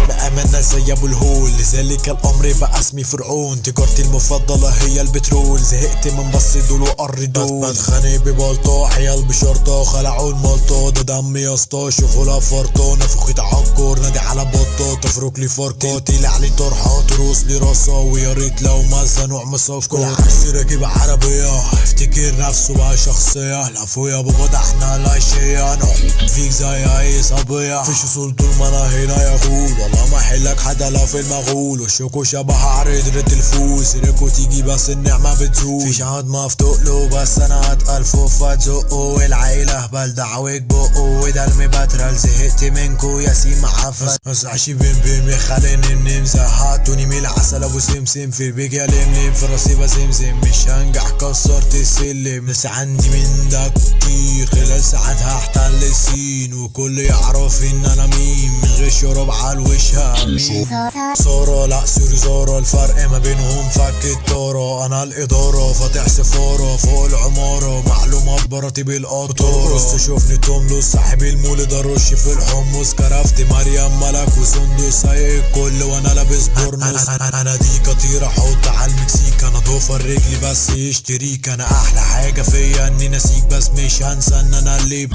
بأمانة زي ابو الهول، لذلك الامر بقى اسمي فرعون. تجارتي المفضلة هي البترول، زهقت من بص دول وقر دول. بتخانق ببلطو عيال بشرطة، خلعوا الملطو ده دم يا اسطى. شوفوا لا فرطو نفخت عالكور، نادي على بطو تفرك لي فرقة. تقيل علي طرحة تروس لي راسه، ويا ريت لو مزنوع مسكر. كل عرس راكب عربية افتكر نفسه بقى شخصية. لفويا بابا ده احنا العشية، نحط فيك زي اي صبية. فيش وصول طول ما انا هنا يا غول، والله ما حلك حدا لا في المغول. وشوكو شبه عرض ريت الفوز، ريكو تيجي بس النعمة بتزول. فيش عاد مفتوق له بس انا اتقلفه فتزقه، والعيلة بلدعوك بقه. وده المبترل زهقت منكو يا سيما عفن. مسعشي بيم بيم يخليني النمزة، هاتوني من العسل ابو سمسم. في البيك يا لملم في راسي بزمزم، مش هنجح كسرت السلم. لسه عندي من ده كتير، خلال ساعتها احتل السين. وكل يعرف ان انا مين، من غير شرب عالوش هامين. صورة لا سوري زورو، الفرق ما بينهم فك الطورة. انا الادارة فاتح سفارة فوق العمارة، معلومات براتب القطارة. تشوفني توملوس صاحب المولد ارش في الحمص. كرفت مريم ملك وسندس سايق الكل وانا لابس بورنوس. انا دي كتير احط على المكسيك، انا ضوفر رجلي بس يشتريك. انا احلى حاجة فيا اني ناسيك، بس مش هنسى ان انا اللي